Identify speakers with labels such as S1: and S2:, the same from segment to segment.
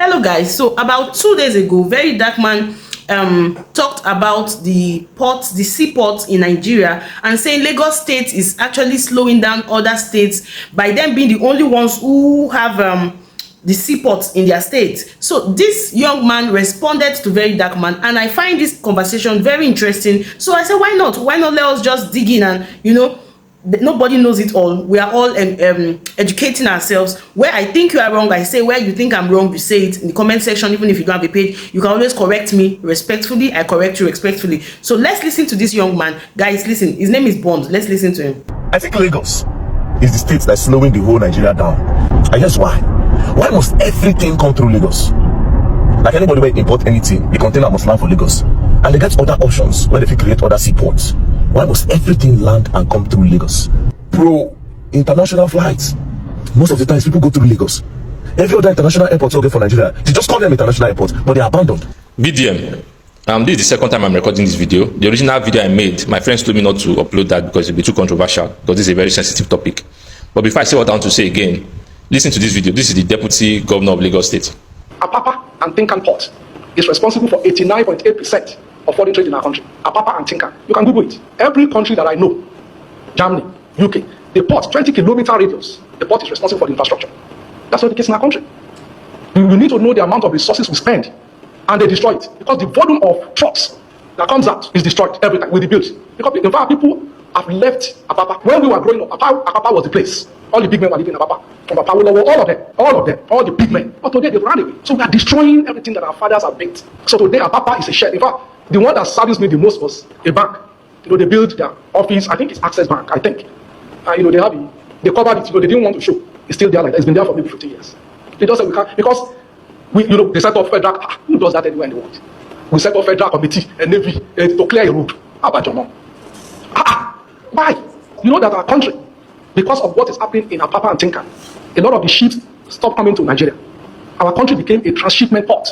S1: Hello guys, so about 2 days ago, Verydarkman talked about the ports, the seaport in Nigeria, and saying Lagos State is actually slowing down other states by them being the only ones who have the seaports in their state. So this young man responded to Verydarkman, and I find this conversation very interesting. So I said, why not? Why not let us just dig in and, nobody knows it all. We are all educating ourselves. Where I think you are wrong, I say. Where you think I'm wrong, you say it in the comment section. Even if you don't have a page, you can always correct me respectfully. I correct you respectfully. So let's listen to this young man. Guys, listen. His name is Bond. Let's listen to him.
S2: I think Lagos is the state that's slowing the whole Nigeria down. And here's why. Why must everything come through Lagos? Like anybody will import anything, the container must land for Lagos. And they get other options where they can create other seaports. Why must everything land and come through Lagos? Bro, international flights, most of the times people go through Lagos. Every other international airport okay for Nigeria, they just call them international airports, but they are abandoned.
S3: BDM, this is the second time I'm recording this video. The original video I made, my friends told me not to upload that because it would be too controversial, because this is a very sensitive topic. But before I say what I want to say again, listen to this video. This is the Deputy Governor of Lagos State.
S4: Apapa and Tinkan Port is responsible for 89.8% of foreign trade in our country. Apapa and Tinkan. You can Google it. Every country that I know, Germany, UK, the port, 20-kilometer radius, the port is responsible for the infrastructure. That's not the case in our country. You need to know the amount of resources we spend, and they destroy it. Because the volume of trucks that comes out is destroyed every time with the bills. Because in fact, people have left Apapa. When we were growing up, Apapa was the place. All the big men were living in Apapa. From Apapa, all the big men. But today they ran away. So we are destroying everything that our fathers have built. So today Apapa is a shed. In fact, the one that saddens me the most was a bank. They built their office. I think it's Access Bank. I think. They covered it. They didn't want to show. It's still there like that. It's been there for maybe 50 years. They just said we can't because they set up federal. Who does that anywhere in the world? We set up federal committee and navy to clear a road. How about your mom? Why? You know that our country, because of what is happening in Apapa and Tinkan, a lot of the ships stopped coming to Nigeria. Our country became a transshipment port.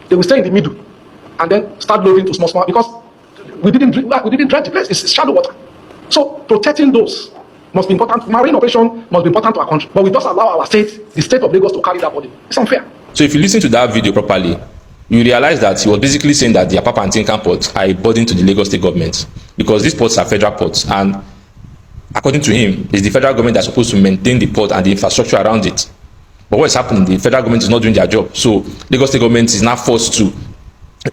S4: They will stay in the middle and then start loading to small because we didn't dredge the place. It's shallow water. So protecting those must be important. Marine operation must be important to our country. But we just allow our state, the state of Lagos, to carry that body. It's unfair.
S3: So if you listen to that video properly, you realize that he was basically saying that the Apapa and Tinkan ports are a burden to the Lagos state government because these ports are federal ports, and according to him, it's the federal government that's supposed to maintain the port and the infrastructure around it. But what is happening? The federal government is not doing their job. So Lagos state government is now forced to.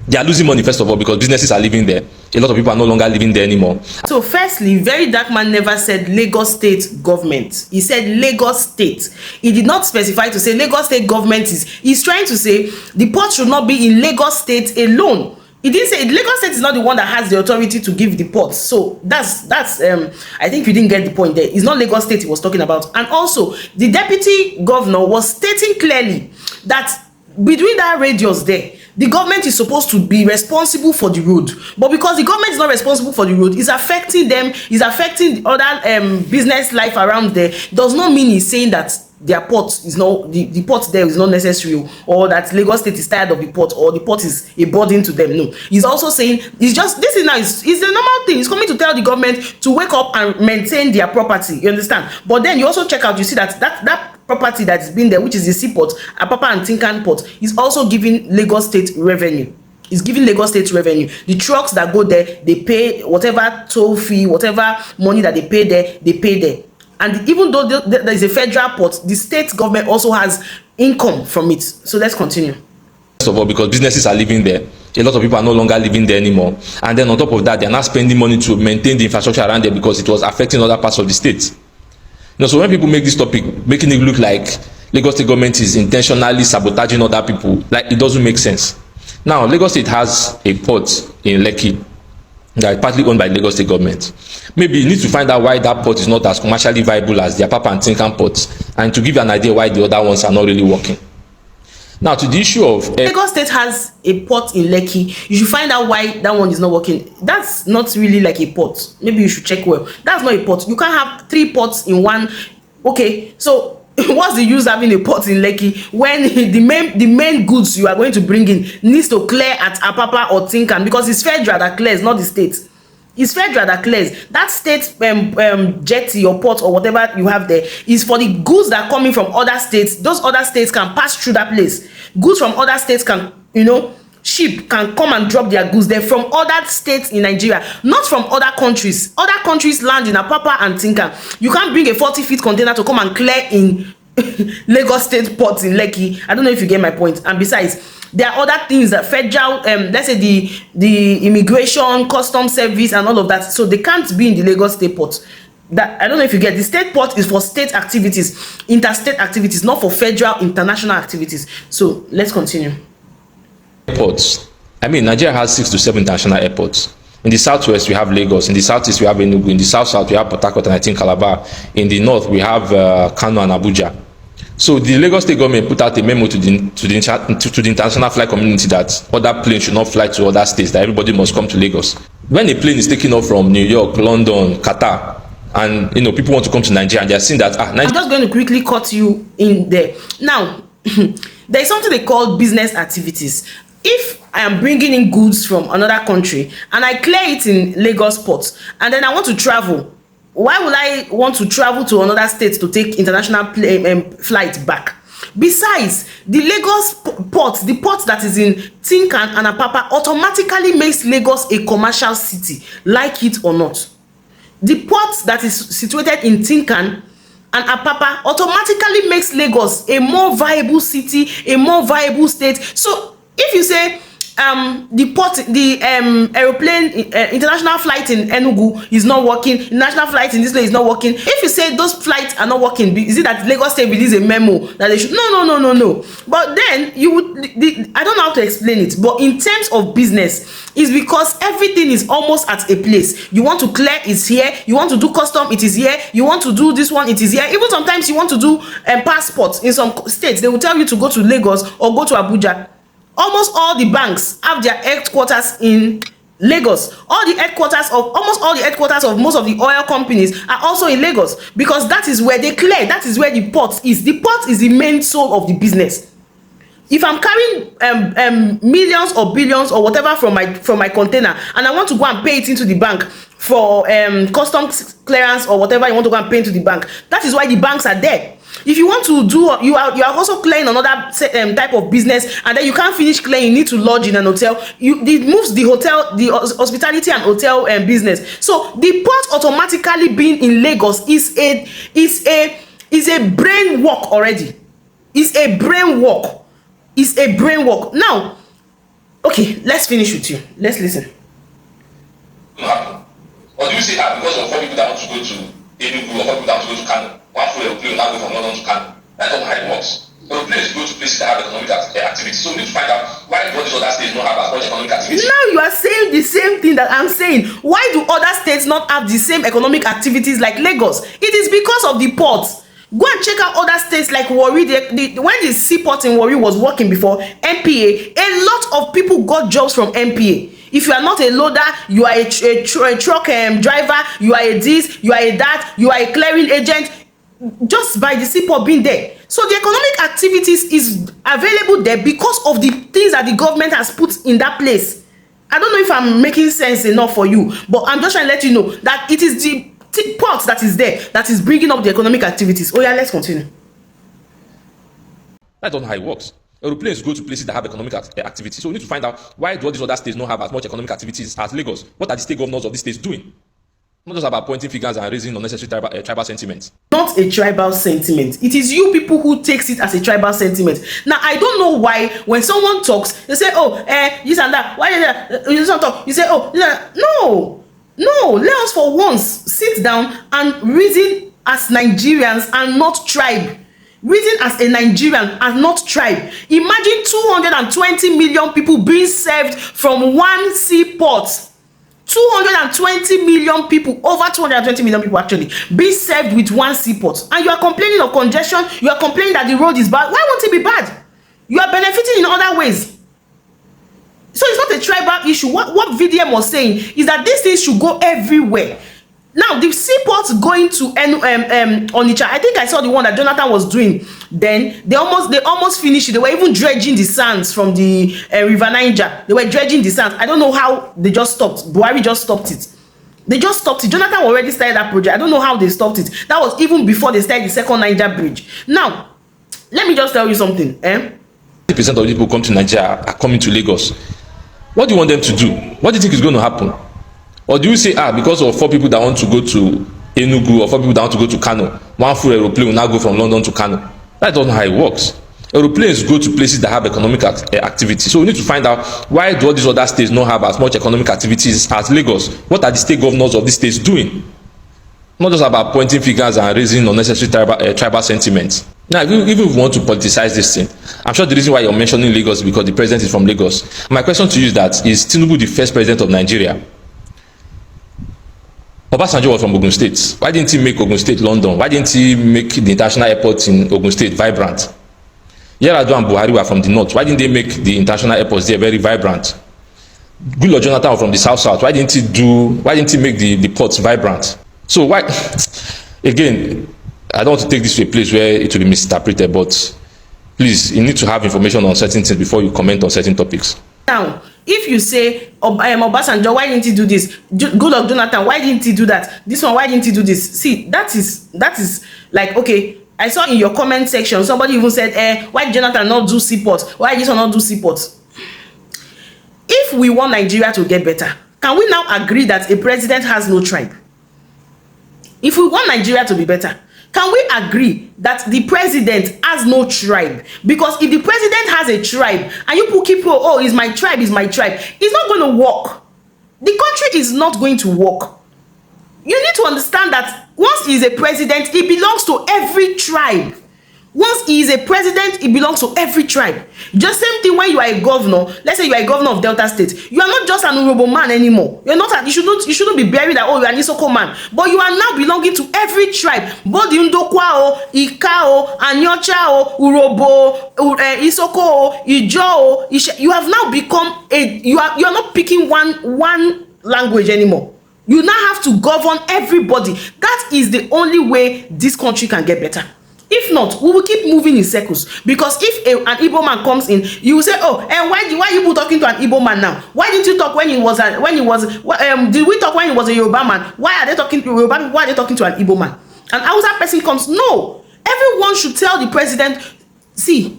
S3: They are losing money, first of all, because businesses are living there. A lot of people are no longer living there anymore.
S1: So firstly, Verydarkman never said Lagos state government. He said Lagos state. He did not specify to say Lagos state government is. He's trying to say the port should not be in Lagos state alone. He didn't say Lagos state is not the one that has the authority to give the ports. So that's I think you didn't get the point there. It's not Lagos state he was talking about. And also the deputy governor was stating clearly that between that radius there, the government is supposed to be responsible for the road, but because the government is not responsible for the road, it's affecting them, it's affecting other business life around there. Does not mean he's saying that their port is not the port there is not necessary, or that Lagos state is tired of the port, or the port is a burden to them. No, he's also saying it's just this is now is the normal thing. He's coming to tell the government to wake up and maintain their property. You understand? But then you also check out, you see that property that's been there, which is the seaport, Apapa and Tinkan port, is also giving Lagos state revenue. It's giving Lagos state revenue. The trucks that go there, they pay whatever toll fee, whatever money that they pay there, they pay there. And even though there is a federal port, the state government also has income from it. So let's continue.
S3: First of all, because businesses are living there, a lot of people are no longer living there anymore. And then on top of that, they're not spending money to maintain the infrastructure around there because it was affecting other parts of the state. So when people make this topic, making it look like Lagos state government is intentionally sabotaging other people, like it doesn't make sense. Now, Lagos state has a port in Lekki that is partly owned by the Lagos state government. Maybe you need to find out why that port is not as commercially viable as the Apapa and Tinkan ports, and to give you an idea why the other ones are not really working. Now, to the issue of
S1: Lagos state has a port in Lekki. You should find out why that one is not working. That's not really like a port. Maybe you should check well. That's not a port. You can't have 3 ports in one. Okay, so what's the use having a port in Lekki when the main goods you are going to bring in needs to clear at Apapa or Tinkan, because it's federal that clears, not the state. It's federal that clears. That state jetty or port or whatever you have there is for the goods that are coming from other states. Those other states can pass through that place. Goods from other states can, ship can come and drop their goods there from other states in Nigeria, not from other countries. Other countries land in Apapa and Tinkan. You can't bring a 40-feet container to come and clear in Lagos State Port in Lekki. I don't know if you get my point. And besides, there are other things that federal, let's say the immigration, custom service, and all of that. So they can't be in the Lagos State Port. That I don't know if you get. The state port is for state activities, interstate activities, not for federal international activities. So let's continue.
S3: Airports. I mean, Nigeria has 6 to 7 international airports. In the southwest, we have Lagos. In the southeast, we have Enugu. In the south, we have Port Harcourt and I think Calabar. In the north, we have Kano and Abuja. So the Lagos state government put out a memo to the international flight community that other planes should not fly to other states, that everybody must come to Lagos. When a plane is taking off from New York, London, Qatar, and people want to come to Nigeria, and they are seeing that
S1: I'm just going to quickly cut you in there. Now, there is something they call business activities. If I am bringing in goods from another country and I clear it in Lagos port, and then I want to travel, why would I want to travel to another state to take international flight back? Besides, the Lagos port, the port that is in Tinkan and Apapa, automatically makes Lagos a commercial city, like it or not. The port that is situated in Tinkan and Apapa automatically makes Lagos a more viable city, a more viable state. So if you say the port, the aeroplane, international flight in Enugu is not working, international flight in this place is not working. If you say those flights are not working, is it that Lagos State release a memo that they should? No. But then you would, I don't know how to explain it, but in terms of business, it's because everything is almost at a place. You want to clear, it's here. You want to do custom, it is here. You want to do this one, it is here. Even sometimes you want to do passports in some states, they will tell you to go to Lagos or go to Abuja. Almost all the banks have their headquarters in Lagos. Almost all the headquarters of most of the oil companies are also in Lagos, because that is where they clear. That is where the port is. The port is the main soul of the business. If I'm carrying millions or billions or whatever from my container, and I want to go and pay it into the bank for customs clearance or whatever you want to go and pay into the bank, that is why the banks are there. If you want to do, you are also clearing another type of business, and then you can't finish clearing, you need to lodge in an hotel. It moves the hotel, the hospitality and hotel business. So the port automatically being in Lagos is a brain work already. It's a brain work. It's a brain work. Now, okay, let's finish with you. Let's listen.
S3: Or do you say that because of 4 people that want to go to Enugu or 4 people that want to go to Kano, one full aeroplane will not go from London to Kano? That's not how it works. Aeroplanes go to places that have economic activity. So we need to find out why all these other states don't have as much economic activity.
S1: Now you are saying the same thing that I'm saying. Why do other states not have the same economic activities like Lagos? It is because of the ports. Go and check out other states like Warri. When the seaport in Warri was working before, MPA, a lot of people got jobs from MPA. If you are not a loader, you are a truck driver, you are a this, you are a that, you are a clearing agent, just by the seaport being there. So the economic activities is available there because of the things that the government has put in that place. I don't know if I'm making sense enough for you, but I'm just trying to let you know that it is the port that is there that is bringing up the economic activities. Oh yeah, let's continue.
S3: That's not how it works. Aeroplanes go to places that have economic activity. So we need to find out why do all these other states not have as much economic activities as Lagos? What are the state governors of these states doing? Not just about pointing fingers and raising unnecessary tribal sentiments.
S1: Not a tribal sentiment. It is you people who takes it as a tribal sentiment. Now, I don't know why when someone talks, they say, oh, this and that. Why you don't talk? You say, oh, no, let us for once sit down and reason as Nigerians and not tribe. Reason as a Nigerian and not tribe. Imagine 220 million people being served from one seaport. 220 million people, over 220 million people actually, being served with one seaport. And you are complaining of congestion, you are complaining that the road is bad. Why won't it be bad? You are benefiting in other ways. So it's not a tribal issue. What VDM was saying is that these things should go everywhere. Now, the seaport going to Onitsha, I think I saw the one that Jonathan was doing. Then they almost finished it. They were even dredging the sands from the River Niger. They were dredging the sands. I don't know how they just stopped. Buhari just stopped it. They just stopped it. Jonathan already started that project. I don't know how they stopped it. That was even before they started the second Niger bridge. Now, let me just tell you something.
S3: 50% of people come to Nigeria are coming to Lagos. What do you want them to do? What do you think is going to happen? Or do you say, because of 4 people that want to go to Enugu or 4 people that want to go to Kano, one full aeroplane will now go from London to Kano? That's not how it works. Aeroplanes go to places that have economic activity. So we need to find out, why do all these other states not have as much economic activities as Lagos? What are the state governors of these states doing? Not just about pointing fingers and raising unnecessary tribal sentiments. Now, even if we want to politicize this thing, I'm sure the reason why you're mentioning Lagos is because the president is from Lagos. My question to you is that, is Tinubu the first president of Nigeria? Obasanjo was from Ogun State. Why didn't he make Ogun State London? Why didn't he make the international airport in Ogun State vibrant? Yar'Adua and Buhari were from the north. Why didn't they make the international airports there very vibrant? Goodluck Jonathan was from the south. Why didn't he make the ports vibrant? So why, again, I don't want to take this to a place where it will be misinterpreted, but please, you need to have information on certain things before you comment on certain topics.
S1: Now, if you say, Obasanjo, why didn't he do this? Goodluck Jonathan, why didn't he do that? This one, why didn't he do this? See, that is like, okay, I saw in your comment section, somebody even said, why did Jonathan not do seaport? Why did this one not do seaport? If we want Nigeria to get better, can we now agree that a president has no tribe? If we want Nigeria to be better, can we agree that the president has no tribe? Because if the president has a tribe and you keep, it's my tribe, it's not going to work. The country is not going to work. You need to understand that once he is a president, he belongs to every tribe. Once he is a president, he belongs to every tribe. Just same thing when you are a governor. Let's say you are a governor of Delta State. You are not just an Urobo man anymore. You're not. You shouldn't be buried that, you are an Isoko man. But you are now belonging to every tribe. Both the Ndokwa, Ika, Anyocha, Urobo, Isoko, Ijo. You have now become you are not picking one language anymore. You now have to govern everybody. That is the only way this country can get better. If not, we will keep moving in circles. Because if an Igbo man comes in, you will say, why are you talking to an Igbo man now? Why didn't you talk did we talk when he was a Yoruba man? Why are they talking to Yoruba? Why are they talking to an Igbo man? An Hausa person comes, no. Everyone should tell the president, see,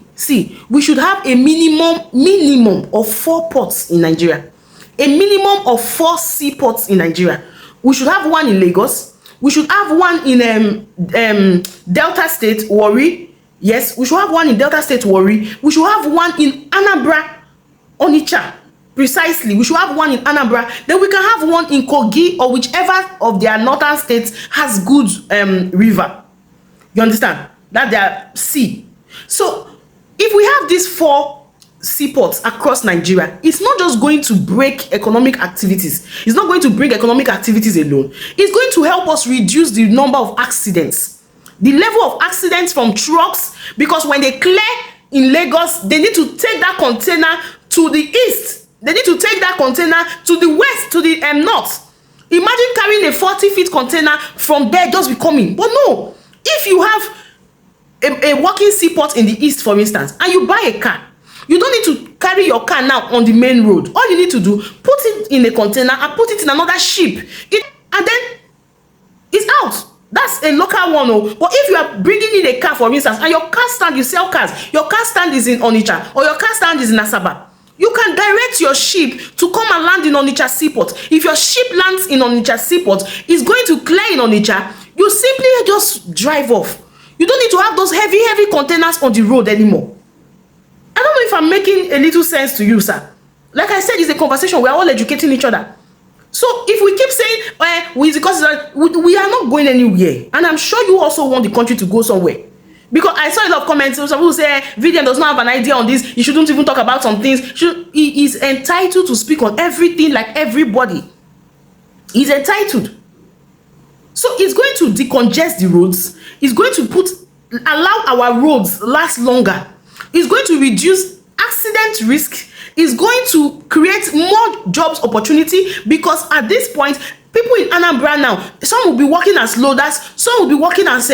S1: we should have a minimum of 4 ports in Nigeria. A minimum of 4 seaports in Nigeria. We should have one in Lagos. We should have one in Delta State, Warri. Yes, we should have one in Delta State, Warri. We should have one in Anambra, Onitsha. Precisely, we should have one in Anambra. Then we can have one in Kogi or whichever of their northern states has good river. You understand? That they are sea. So, if we have these 4 seaports across Nigeria, it's not just going to break economic activities. It's not going to bring economic activities alone. It's going to help us reduce the number of accidents, the level of accidents from trucks, because when they clear in Lagos, they need to take that container to the east. They need to take that container to the west, to the north. Imagine carrying a 40-feet container from there just be coming. But no, if you have a working seaport in the east, for instance, and you buy a car, you don't need to carry your car now on the main road. All you need to do, put it in a container and put it in another ship. And then it's out. That's a local one. But if you are bringing in a car, for instance, and your car stand, you sell cars, your car stand is in Onitsha or your car stand is in Asaba, you can direct your ship to come and land in Onitsha Seaport. If your ship lands in Onitsha Seaport, it's going to clear in Onitsha, you simply just drive off. You don't need to have those heavy containers on the road anymore. I don't know if I'm making a little sense to you, sir. Like I said, it's a conversation. We're all educating each other. So if we keep saying, because we are not going anywhere. And I'm sure you also want the country to go somewhere. Because I saw a lot of comments. Some people say, Vivian does not have an idea on this. You shouldn't even talk about some things. He is entitled to speak on everything like everybody. He's entitled. So it's going to decongest the roads. It's going to allow our roads last longer. It's going to reduce accident risk. It's going to create more jobs opportunity, because at this point, people in Anambra now, some will be working as loaders, some will be working as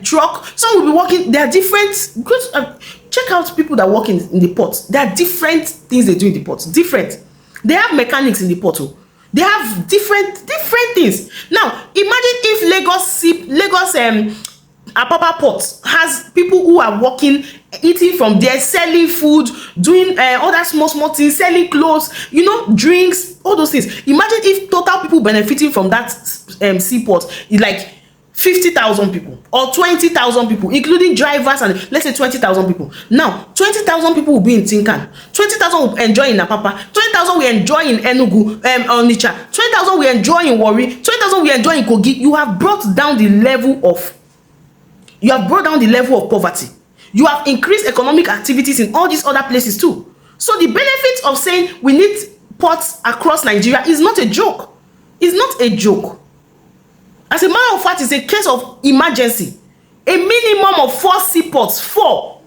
S1: truck, some will be working. They are different. Check out people that work in the port. There are different things they do in the port. Different. They have mechanics in the port. They have different things. Now imagine if Lagos Apapa Port has people who are working, eating from there, selling food, doing other small things, selling clothes, you know, drinks, all those things. Imagine if total people benefiting from that seaport is like 50,000 people or 20,000 people, including drivers, and let's say 20,000 people. Now 20,000 people will be in Tinkan, 20,000 will enjoy in Apapa, 20,000 will enjoy in Enugu, Onitsha, 20,000 will enjoy in Warri, 20,000 will enjoy in Kogi. You have brought down the level of poverty. You have increased economic activities in all these other places too. So the benefits of saying we need ports across Nigeria is not a joke. It's not a joke. As a matter of fact, it's a case of emergency. A minimum of 4 seaports. 4.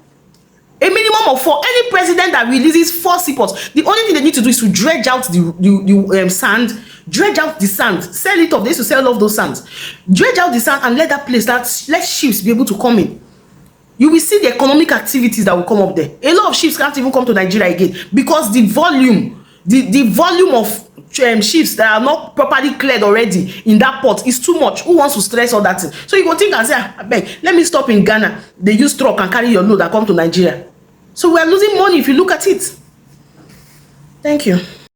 S1: A minimum of 4. Any president that releases 4 seaports, the only thing they need to do is to dredge out the sand, dredge out the sand, sell it off. They used to sell off those sands. Dredge out the sand and let that place, let ships be able to come in. You will see the economic activities that will come up there. A lot of ships can't even come to Nigeria again because the volume of ships that are not properly cleared already in that port is too much. Who wants to stress all that thing? So you go think and say, abeg, let me stop in Ghana. They use truck and carry your load and come to Nigeria. So we are losing money if you look at it. Thank you.